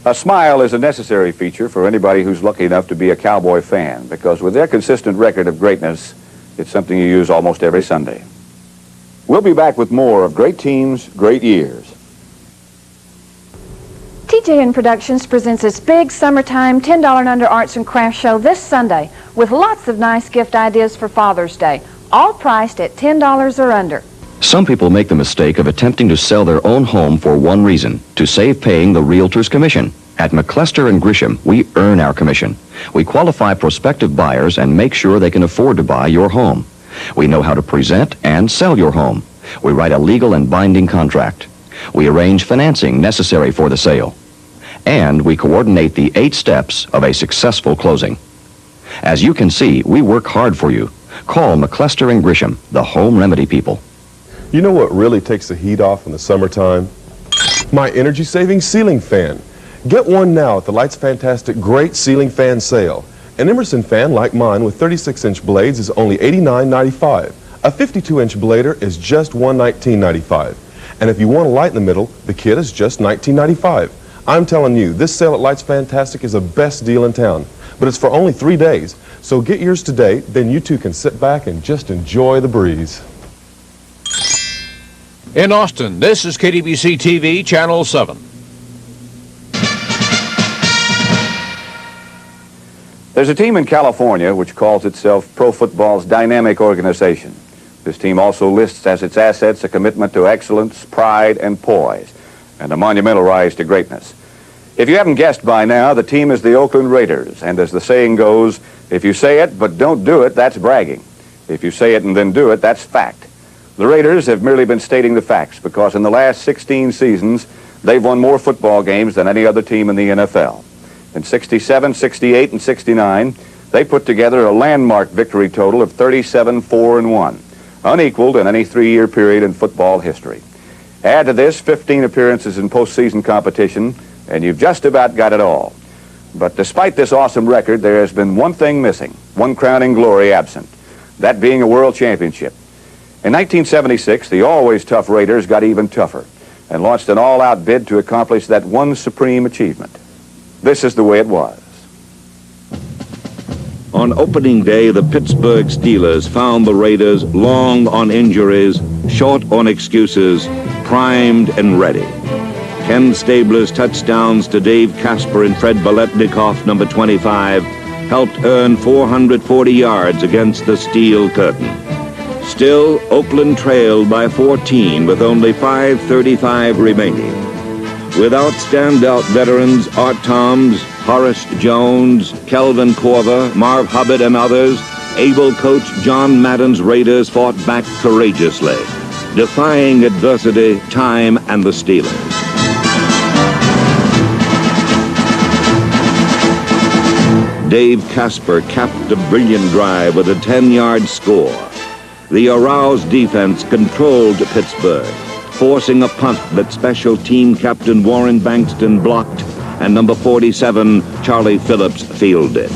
A smile is a necessary feature for anybody who's lucky enough to be a Cowboy fan, because with their consistent record of greatness, it's something you use almost every Sunday. We'll be back with more of Great Teams, Great Years. TJN Productions presents its big summertime $10 and under arts and crafts show this Sunday with lots of nice gift ideas for Father's Day, all priced at $10 or under. Some people make the mistake of attempting to sell their own home for one reason: to save paying the realtor's commission. At McClester and Grisham, we earn our commission. We qualify prospective buyers and make sure they can afford to buy your home. We know how to present and sell your home. We write a legal and binding contract. We arrange financing necessary for the sale. And we coordinate the 8 steps of a successful closing. As you can see, we work hard for you. Call McClester and Grisham, the home remedy people. You know what really takes the heat off in the summertime? My energy-saving ceiling fan. Get one now at the Lights Fantastic Great Ceiling Fan Sale. An Emerson fan like mine with 36-inch blades is only $89.95. A 52-inch blader is just $119.95. And if you want a light in the middle, the kit is just $19.95. I'm telling you, this sale at Lights Fantastic is the best deal in town. But it's for only 3 days. So get yours today, then you too can sit back and just enjoy the breeze. In Austin, this is KDBC TV, Channel 7. There's a team in California which calls itself Pro Football's Dynamic Organization. This team also lists as its assets a commitment to excellence, pride, and poise, and a monumental rise to greatness. If you haven't guessed by now, the team is the Oakland Raiders, and as the saying goes, if you say it but don't do it, that's bragging. If you say it and then do it, that's fact. The Raiders have merely been stating the facts, because in the last 16 seasons, they've won more football games than any other team in the NFL. In 67, 68, and 69, they put together a landmark victory total of 37-4-1, unequaled in any 3-year period in football history. Add to this 15 appearances in postseason competition, and you've just about got it all. But despite this awesome record, there has been one thing missing, one crowning glory absent, that being a world championship. In 1976, the always tough Raiders got even tougher and launched an all-out bid to accomplish that one supreme achievement. This is the way it was. On opening day, the Pittsburgh Steelers found the Raiders long on injuries, short on excuses, primed and ready. Ken Stabler's touchdowns to Dave Casper and Fred Biletnikoff, number 25, helped earn 440 yards against the steel curtain. Still, Oakland trailed by 14 with only 5:35 remaining. Without standout veterans Art Toms, Horace Jones, Kelvin Corver, Marv Hubbard, and others, able coach John Madden's Raiders fought back courageously, defying adversity, time, and the Steelers. Dave Casper capped a brilliant drive with a 10-yard score. The aroused defense controlled Pittsburgh, forcing a punt that special team captain Warren Bankston blocked and number 47, Charlie Phillips, fielded.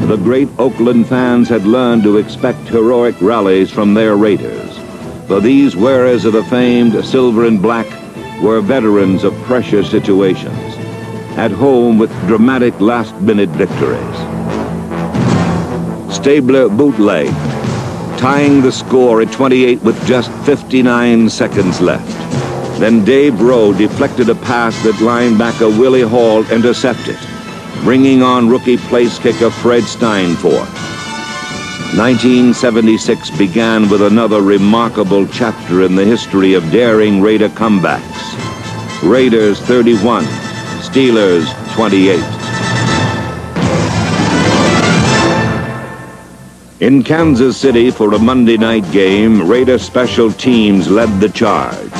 The great Oakland fans had learned to expect heroic rallies from their Raiders, for these wearers of the famed silver and black were veterans of pressure situations, at home with dramatic last-minute victories. Stabler bootlegged, tying the score at 28 with just 59 seconds left. Then Dave Rowe deflected a pass that linebacker Willie Hall intercepted, bringing on rookie place kicker Fred Steinfort. 1976 began with another remarkable chapter in the history of daring Raider comebacks. Raiders 31, Steelers 28. In Kansas City for a Monday night game, Raider special teams led the charge.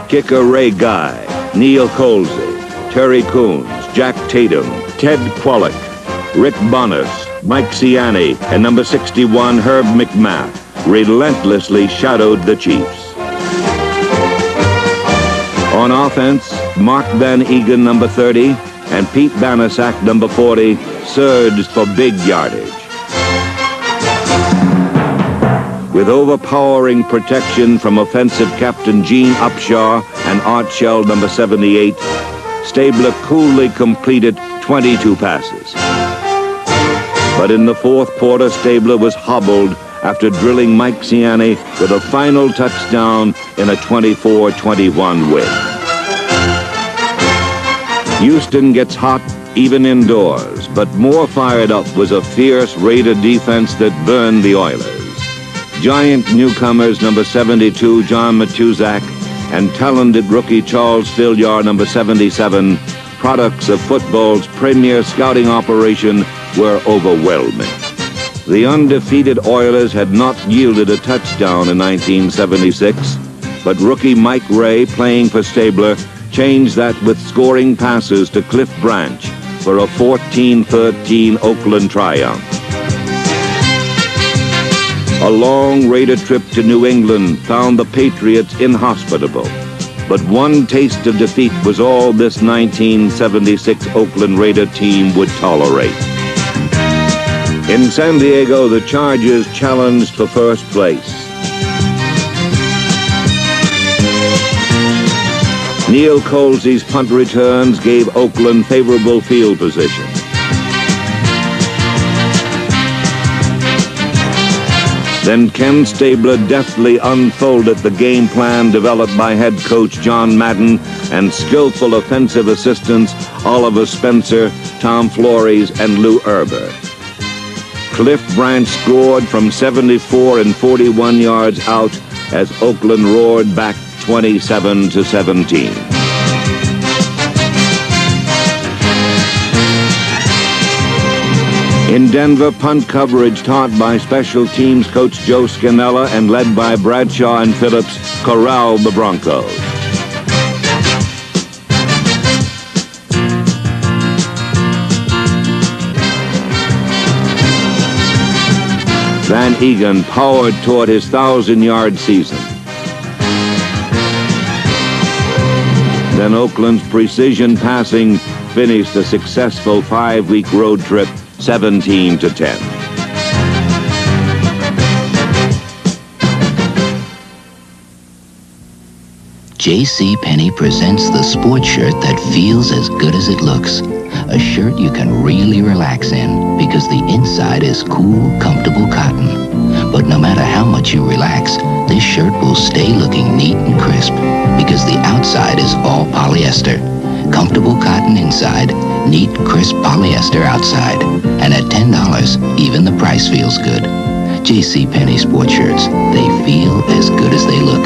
Kicker Ray Guy, Neil Colsey, Terry Coons, Jack Tatum, Ted Kwolek, Rick Bonas, Mike Ciani, and number 61, Herb McMath, relentlessly shadowed the Chiefs. On offense, Mark Van Egan, number 30, and Pete Banasak, number 40, surged for big yardage. With overpowering protection from offensive captain Gene Upshaw and Art Shell number 78, Stabler coolly completed 22 passes. But in the fourth quarter, Stabler was hobbled after drilling Mike Ciani with a final touchdown in a 24-21 win. Houston gets hot even indoors, but more fired up was a fierce Raider defense that burned the Oilers. Giant newcomers number 72, John Matuzak, and talented rookie Charles Filliar, number 77, products of football's premier scouting operation, were overwhelming. The undefeated Oilers had not yielded a touchdown in 1976, but rookie Mike Ray, playing for Stabler, changed that with scoring passes to Cliff Branch for a 14-13 Oakland triumph. A long Raider trip to New England found the Patriots inhospitable, but one taste of defeat was all this 1976 Oakland Raider team would tolerate. In San Diego, the Chargers challenged for first place. Neil Colsey's punt returns gave Oakland favorable field position. Then Ken Stabler deftly unfolded the game plan developed by head coach John Madden and skillful offensive assistants Oliver Spencer, Tom Flores, and Lou Erber. Cliff Branch scored from 74 and 41 yards out as Oakland roared back 27-17. In Denver, punt coverage taught by special teams coach Joe Scannella and led by Bradshaw and Phillips corralled the Broncos. Van Egan powered toward his 1,000-yard season. Then Oakland's precision passing finished a successful 5-week road trip 17-10. J.C. presents the sports shirt that feels as good as it looks. A shirt you can really relax in because the inside is cool, comfortable cotton. But no matter how much you relax, this shirt will stay looking neat and crisp because the outside is all polyester. Comfortable cotton inside, neat, crisp polyester outside. And at $10, even the price feels good. J.C. sports shirts, they feel as good as they look.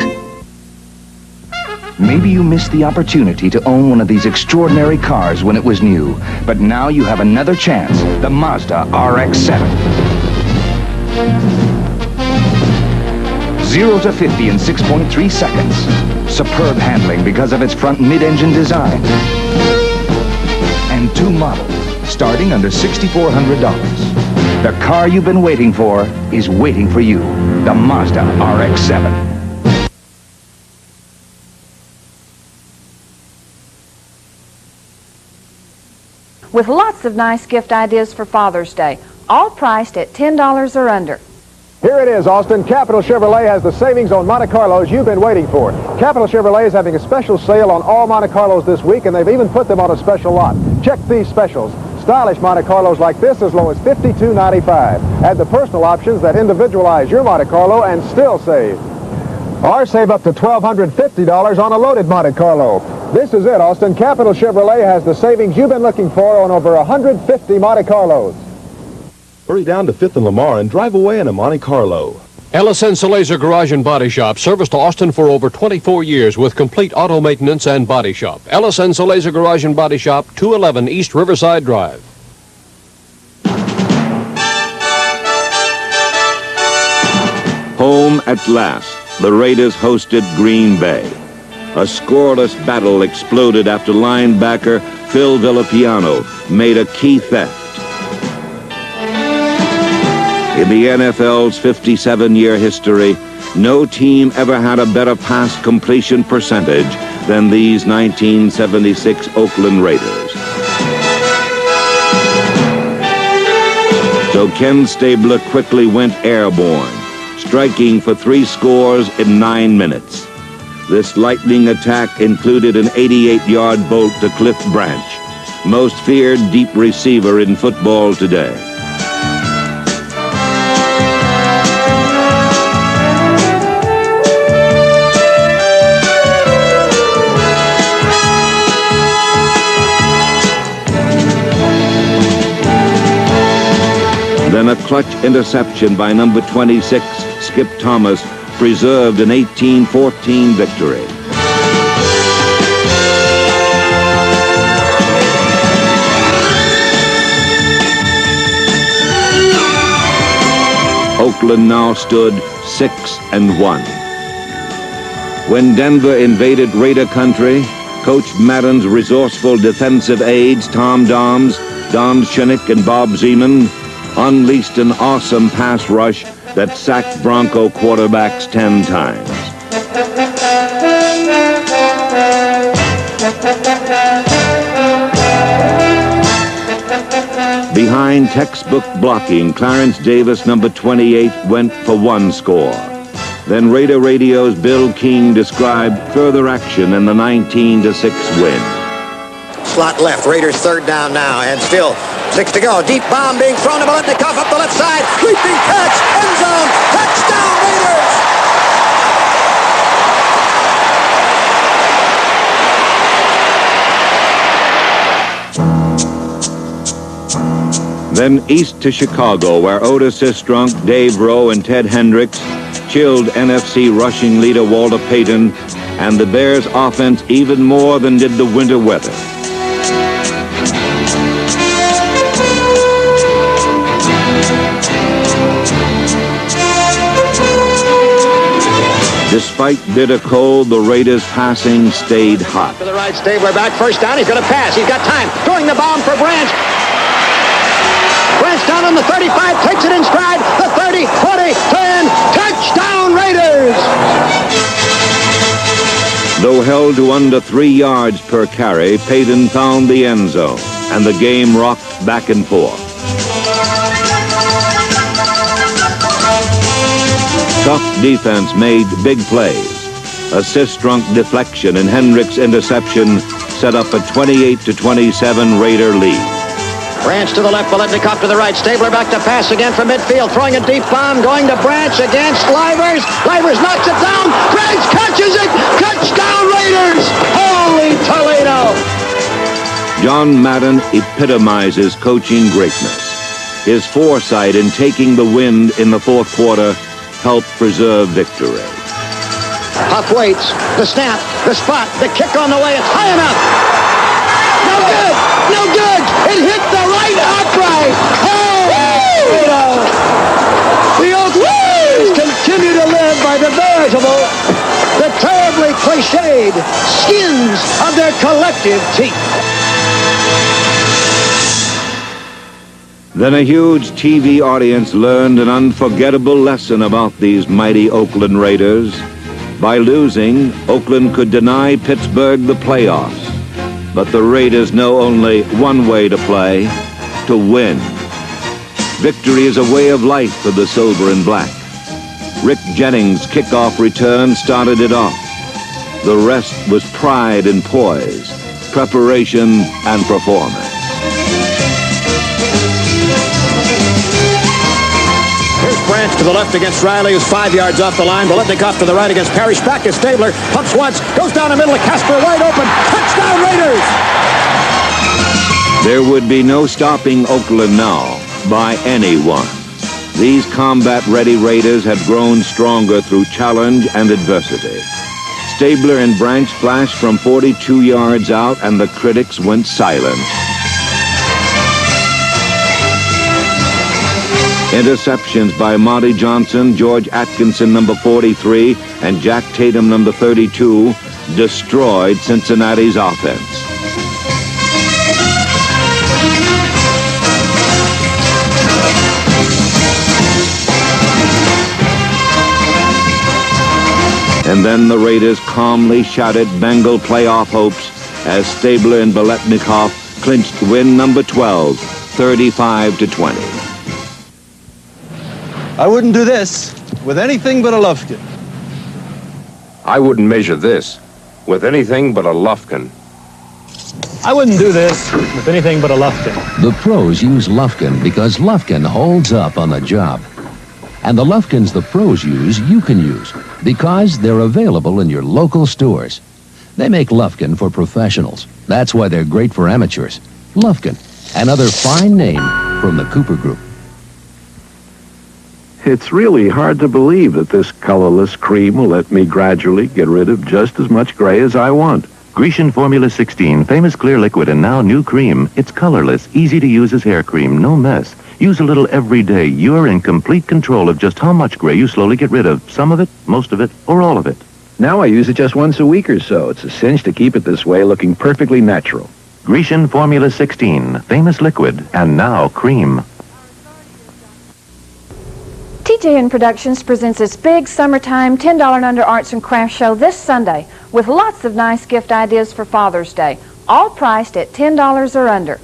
Maybe you missed the opportunity to own one of these extraordinary cars when it was new, but now you have another chance, the Mazda RX-7. 0 to 50 in 6.3 seconds. Superb handling because of its front mid-engine design. And 2 models, starting under $6,400. The car you've been waiting for is waiting for you, the Mazda RX-7. With lots of nice gift ideas for Father's Day, all priced at $10 or under. Here it is, Austin. Capital Chevrolet has the savings on Monte Carlos you've been waiting for. Capital Chevrolet is having a special sale on all Monte Carlos this week, and they've even put them on a special lot. Check these specials. Stylish Monte Carlos like this as low as $52.95. Add the personal options that individualize your Monte Carlo and still save. Or save up to $1,250 on a loaded Monte Carlo. This is it, Austin. Capital Chevrolet has the savings you've been looking for on over 150 Monte Carlos. Hurry down to 5th and Lamar and drive away in a Monte Carlo. Ellis & Laser Garage and Body Shop, service to Austin for over 24 years with complete auto maintenance and body shop. Ellis & Laser Garage and Body Shop, 211 East Riverside Drive. Home at last, the Raiders hosted Green Bay. A scoreless battle exploded after linebacker Phil Villapiano made a key theft. In the NFL's 57-year history, no team ever had a better pass completion percentage than these 1976 Oakland Raiders. So Ken Stabler quickly went airborne, striking for 3 scores in 9 minutes. This lightning attack included an 88-yard bolt to Cliff Branch, most feared deep receiver in football today. Then a clutch interception by number 26, Skip Thomas, preserved an 18-14 victory. Oakland now stood 6-1. When Denver invaded Raider country, Coach Madden's resourceful defensive aides, Tom Doms, Don Shinnick, and Bob Zeman, unleashed an awesome pass rush that sacked Bronco quarterbacks 10 times. Behind textbook blocking, Clarence Davis, number 28, went for 1 score. Then Raider Radio's Bill King described further action in the 19-6 win. Slot left, Raiders 3rd down now, and still 6 to go. Deep bomb being thrown to Biletnikoff up the left side. Leaping catch, end zone, touchdown Raiders! Then east to Chicago, where Otis Sistrunk, Dave Rowe, and Ted Hendricks chilled NFC rushing leader Walter Payton and the Bears' offense even more than did the winter weather. Despite bitter cold, the Raiders' passing stayed hot. To the right, Stabler back, 1st down, he's going to pass, he's got time, throwing the bomb for Branch. Branch down on the 35, takes it in stride, the 30, 20, 10, touchdown Raiders! Though held to under 3 yards per carry, Payton found the end zone, and the game rocked back and forth. Tough defense made big plays. A Sistrunk deflection and Hendricks' interception set up a 28-27 Raider lead. Branch to the left, Biletnikoff to the right. Stabler back to pass again from midfield, throwing a deep bomb, going to Branch against Livers. Livers knocks it down. Branch catches it. Touchdown Raiders! Holy Toledo! John Madden epitomizes coaching greatness. His foresight in taking the wind in the 4th quarter helped preserve victory. Huff waits, the snap, the spot, the kick on the way, it's high enough. No good, no good. It hit the right upright. Oh, the Oaklanders continue to live by the veritable, the terribly cliched skins of their collective teeth. Then a huge TV audience learned an unforgettable lesson about these mighty Oakland Raiders. By losing, Oakland could deny Pittsburgh the playoffs. But the Raiders know only one way to play, to win. Victory is a way of life for the silver and black. Rick Jennings' kickoff return started it off. The rest was pride and poise, preparation and performance. Branch to the left against Riley, who's 5 yards off the line. Biletnikoff to the right against Parrish. Back to Stabler. Pumps once. Goes down the middle of Casper. Wide open. Touchdown Raiders! There would be no stopping Oakland now by anyone. These combat-ready Raiders had grown stronger through challenge and adversity. Stabler and Branch flashed from 42 yards out, and the critics went silent. Interceptions by Monty Johnson, George Atkinson, number 43, and Jack Tatum, number 32, destroyed Cincinnati's offense. And then the Raiders calmly shattered Bengal playoff hopes as Stabler and Biletnikoff clinched win number 12, 35-20. I wouldn't do this. with anything but a Lufkin. I wouldn't measure this with anything but a Lufkin. I wouldn't do this with anything but a Lufkin. The pros use Lufkin because Lufkin holds up on the job. And the Lufkins the pros use, you can use because they're available in your local stores. They make Lufkin for professionals. That's why they're great for amateurs. Lufkin, another fine name from the Cooper Group. It's really hard to believe that this colorless cream will let me gradually get rid of just as much gray as I want. Grecian Formula 16, famous clear liquid and now new cream. It's colorless, easy to use as hair cream, no mess. Use a little every day. You're in complete control of just how much gray you slowly get rid of. Some of it, most of it, or all of it. Now I use it just once a week or so. It's a cinch to keep it this way, looking perfectly natural. Grecian Formula 16, famous liquid and now cream. TJN Productions presents its big summertime $10 and under arts and crafts show this Sunday with lots of nice gift ideas for Father's Day, all priced at $10 or under.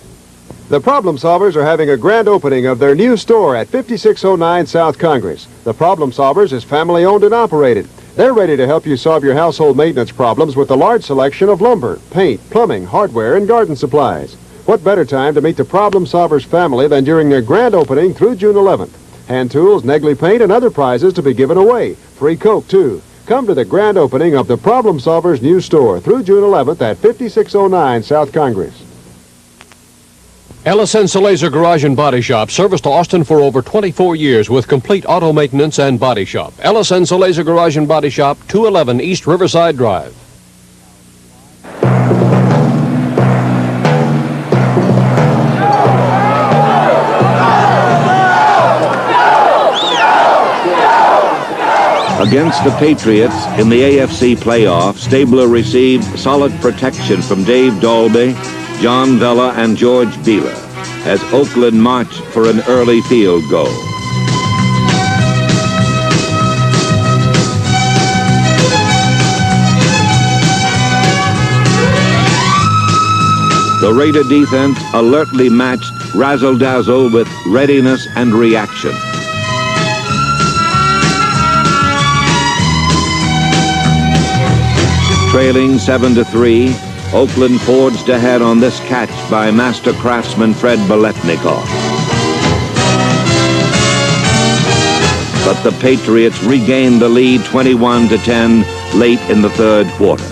The Problem Solvers are having a grand opening of their new store at 5609 South Congress. The Problem Solvers is family owned and operated. They're ready to help you solve your household maintenance problems with a large selection of lumber, paint, plumbing, hardware, and garden supplies. What better time to meet the Problem Solvers family than during their grand opening through June 11th? Hand tools, Negley paint, and other prizes to be given away. Free Coke, too. Come to the grand opening of the Problem Solvers new store through June 11th at 5609 South Congress. Ellis & Laser Garage and Body Shop, service to Austin for over 24 years with complete auto maintenance and body shop. Ellis & Laser Garage and Body Shop, 211 East Riverside Drive. Against the Patriots in the AFC playoff, Stabler received solid protection from Dave Dalby, John Vella, and George Beeler as Oakland marched for an early field goal. The Raider defense alertly matched razzle-dazzle with readiness and reaction. Trailing 7-3, Oakland forged ahead on this catch by master craftsman Fred Biletnikoff. But the Patriots regained the lead 21-10 late in the third quarter.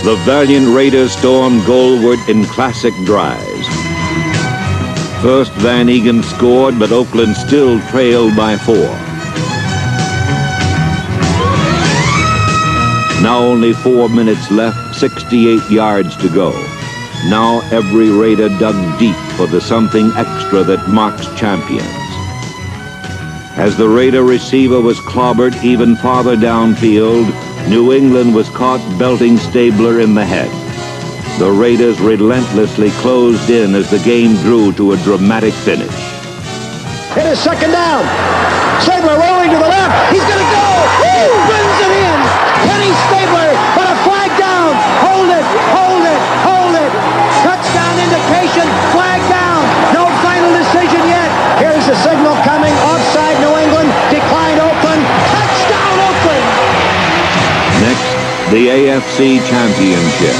The valiant Raiders stormed goalward in classic drives. First, Van Egan scored, but Oakland still trailed by 4. Now only 4 minutes left, 68 yards to go. Now every Raider dug deep for the something extra that marks champions. As the Raider receiver was clobbered even farther downfield, New England was caught belting Stabler in the head. The Raiders relentlessly closed in as the game drew to a dramatic finish. It is second down. Stabler rolling to the left. He's going to go. He brings it in. Kenny Stabler, but a flag down. Hold it, hold it, hold it. Touchdown indication, flag down. No final decision yet. Here's the signal coming. Offside New England, decline Oakland. Touchdown Oakland. Next, the AFC Championship.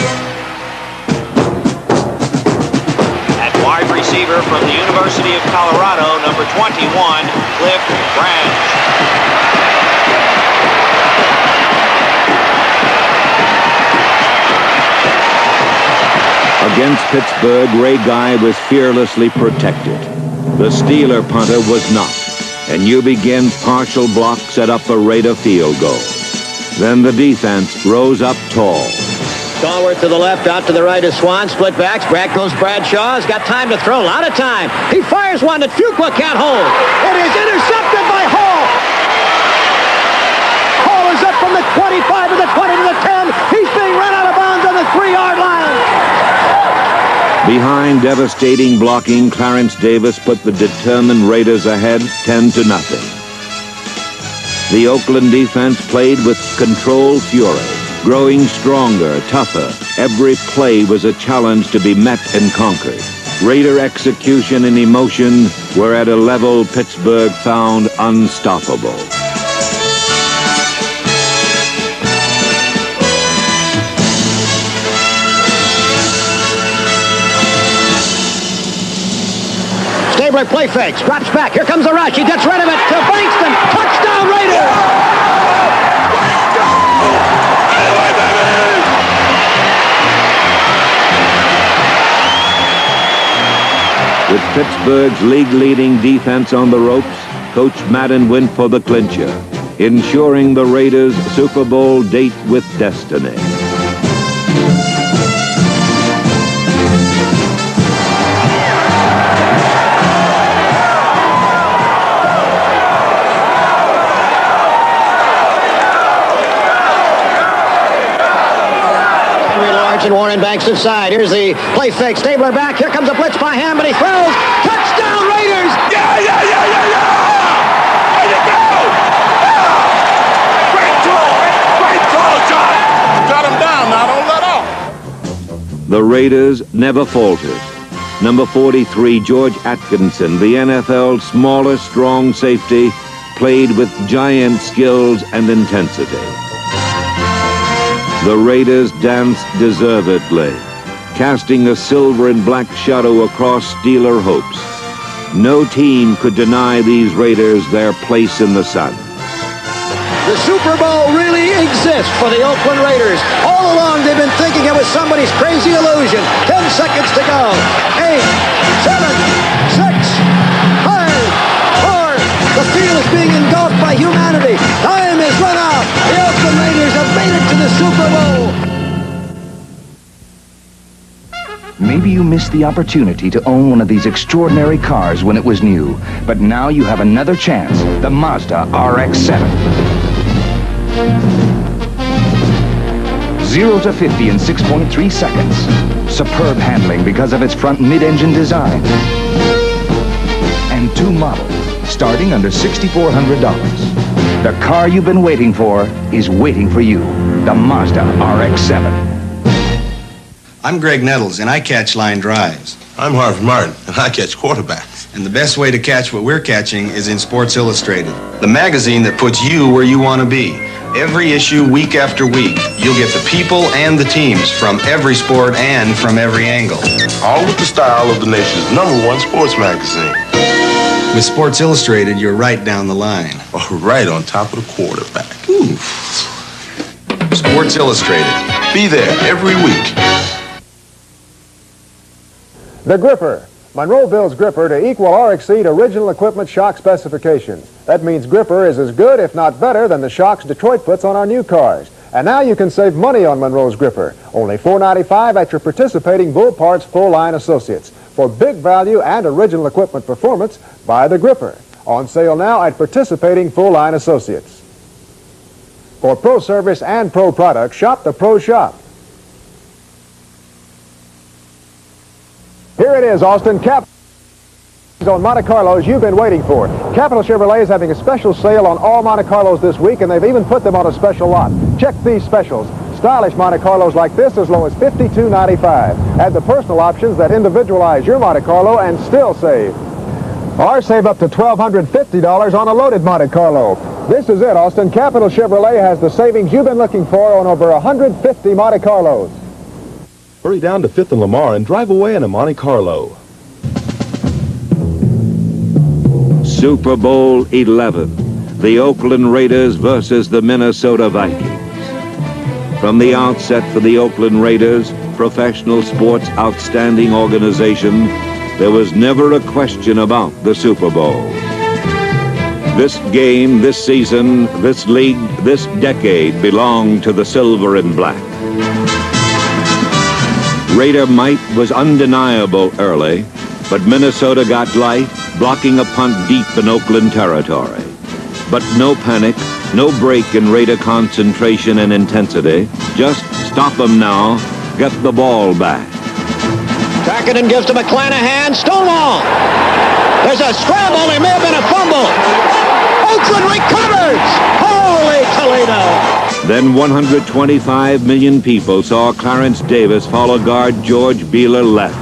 At wide receiver from the University of Colorado, number 21, Cliff Branch. Against Pittsburgh, Ray Guy was fearlessly protected. The Steeler punter was not, and you begin partial block set up a Raider field goal. Then the defense rose up tall. Stallworth to the left, out to the right is Swan. Split backs. Back goes Bradshaw. He's got time to throw. A lot of time. He fires one that Fuqua can't hold. It is intercepted by Hall. Hall is up from the 25 to the 20 to the 10. He's being run out of bounds on the 3-yard line. Behind devastating blocking, Clarence Davis put the determined Raiders ahead 10-0. The Oakland defense played with controlled fury, growing stronger, tougher. Every play was a challenge to be met and conquered. Raider execution and emotion were at a level Pittsburgh found unstoppable. Stabler play fakes, drops back. Here comes the rush. He gets rid of it to Bankston. Touchdown Raiders! With Pittsburgh's league-leading defense on the ropes, Coach Madden went for the clincher, ensuring the Raiders' Super Bowl date with destiny. And Warren Bankston side. Here's the play fake. Stabler back. Here comes a blitz by Ham, but he throws. Touchdown Raiders! Yeah! There you go! Great throw, John! Got him down now, don't let off. The Raiders never faltered. Number 43, George Atkinson, the NFL's smallest strong safety, played with giant skills and intensity. The Raiders danced deservedly, casting a silver and black shadow across Steeler hopes. No team could deny these Raiders their place in the sun. The Super Bowl really exists for the Oakland Raiders. All along they've been thinking it was somebody's crazy illusion. 10 seconds to go. 8, 7, 6, 5, 4. The field is being engulfed by humanity. Time is run out. The Oakland Raiders have made it to the Super Bowl. Maybe you missed the opportunity to own one of these extraordinary cars when it was new, but now you have another chance, the Mazda RX-7. 0 to 50 in 6.3 seconds. Superb handling because of its front mid-engine design. And 2 models, starting under $6,400. The car you've been waiting for is waiting for you, the Mazda RX-7. I'm Greg Nettles, and I catch line drives. I'm Harvey Martin, and I catch quarterbacks. And the best way to catch what we're catching is in Sports Illustrated, the magazine that puts you where you want to be. Every issue, week after week, you'll get the people and the teams from every sport and from every angle. All with the style of the nation's #1 sports magazine. With Sports Illustrated, you're right down the line. Oh, right on top of the quarterback. Ooh. Sports Illustrated. Be there every week. The gripper. Monroe builds gripper to equal or exceed original equipment shock specifications. That means gripper is as good, if not better, than the shocks Detroit puts on our new cars. And now you can save money on Monroe's gripper. Only $4.95 at your participating Bull Parts full-line associates. For big value and original equipment performance, buy the gripper. On sale now at participating full-line associates. For pro service and pro products, shop the Pro Shop. Here it is, Austin. On Monte Carlos you've been waiting for. Capital Chevrolet is having a special sale on all Monte Carlos this week, and they've even put them on a special lot. Check these specials. Stylish Monte Carlos like this as low as $52.95. Add the personal options that individualize your Monte Carlo and still save. Or save up to $1,250 on a loaded Monte Carlo. This is it, Austin. Capital Chevrolet has the savings you've been looking for on over 150 Monte Carlos. Hurry down to 5th and Lamar and drive away in a Monte Carlo. Super Bowl 11, the Oakland Raiders versus the Minnesota Vikings. From the outset for the Oakland Raiders, professional sports' outstanding organization, there was never a question about the Super Bowl. This game, this season, this league, this decade belonged to the silver and black. Raider might was undeniable early, but Minnesota got life, blocking a punt deep in Oakland territory. But no panic, no break in Raider concentration and intensity. Just stop them now, get the ball back. Trackenden gives to McClanahan. Stonewall. There's a scramble. There may have been a fumble. Oakland recovers. Holy Toledo. Then 125 million people saw Clarence Davis follow guard George Beeler left.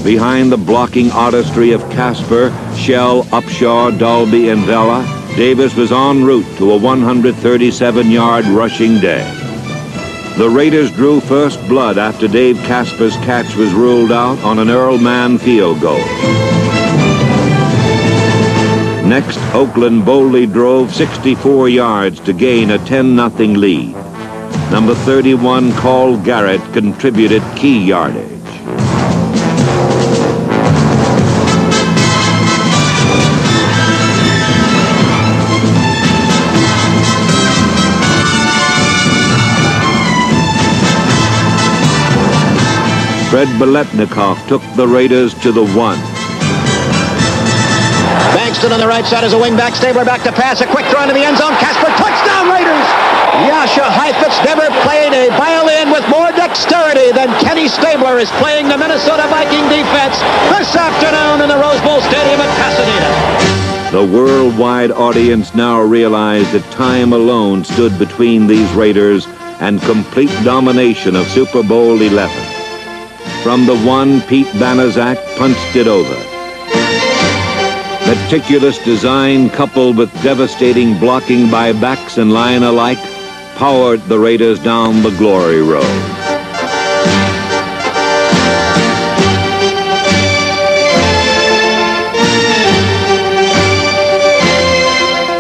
Behind the blocking artistry of Casper, Shell, Upshaw, Dalby, and Vela, Davis was en route to a 137-yard rushing day. The Raiders drew first blood after Dave Casper's catch was ruled out on an Earl Mann field goal. Next, Oakland boldly drove 64 yards to gain a 10-0 lead. Number 31, Carl Garrett, contributed key yardage. Fred Biletnikoff took the Raiders to the 1. Bankston on the right side as a wingback. Stabler back to pass. A quick throw into the end zone. Casper, touchdown Raiders! Yasha Heifetz never played a violin with more dexterity than Kenny Stabler is playing the Minnesota Viking defense this afternoon in the Rose Bowl Stadium at Pasadena. The worldwide audience now realized that time alone stood between these Raiders and complete domination of Super Bowl 11. From the 1, Pete Banaszak punched it over. Meticulous design coupled with devastating blocking by backs and line alike powered the Raiders down the glory road.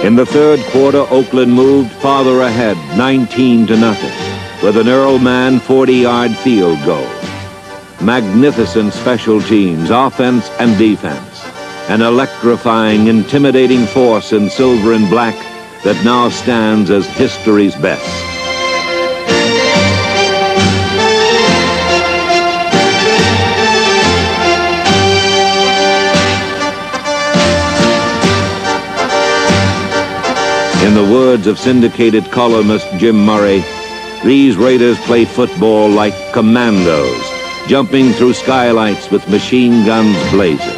In the third quarter, Oakland moved farther ahead, 19-0, with an Earl-Man 40-yard field goal. Magnificent special teams, offense and defense. An electrifying, intimidating force in silver and black that now stands as history's best. In the words of syndicated columnist Jim Murray, these Raiders play football like commandos, jumping through skylights with machine guns blazing.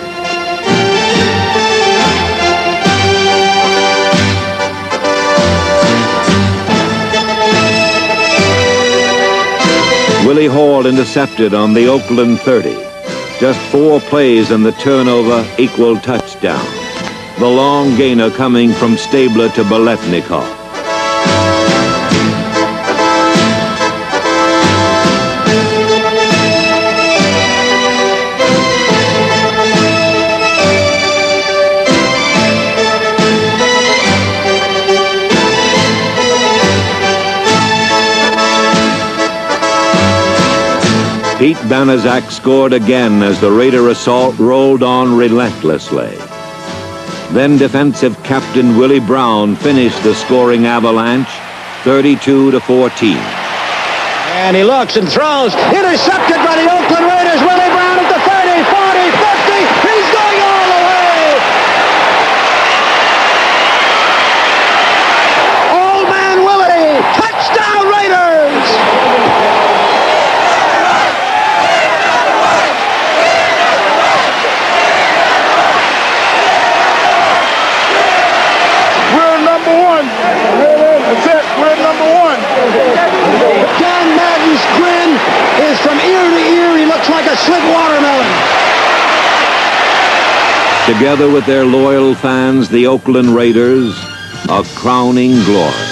Willie Hall intercepted on the Oakland 30. Just 4 plays and the turnover equaled touchdown. The long gainer coming from Stabler to Biletnikoff. Pete Banaszak scored again as the Raider assault rolled on relentlessly. Then defensive captain Willie Brown finished the scoring avalanche, 32-14. And he looks and throws. Intercepted by the Oakland Raiders. Willie Brown at the 30, 40, 50. He's going all the way. Old man Willie. Touchdown Raiders. We're number 1. That's it. We're number 1. John Madden's grin is from ear to ear. He looks like a slit watermelon. Together with their loyal fans, the Oakland Raiders, a crowning glory.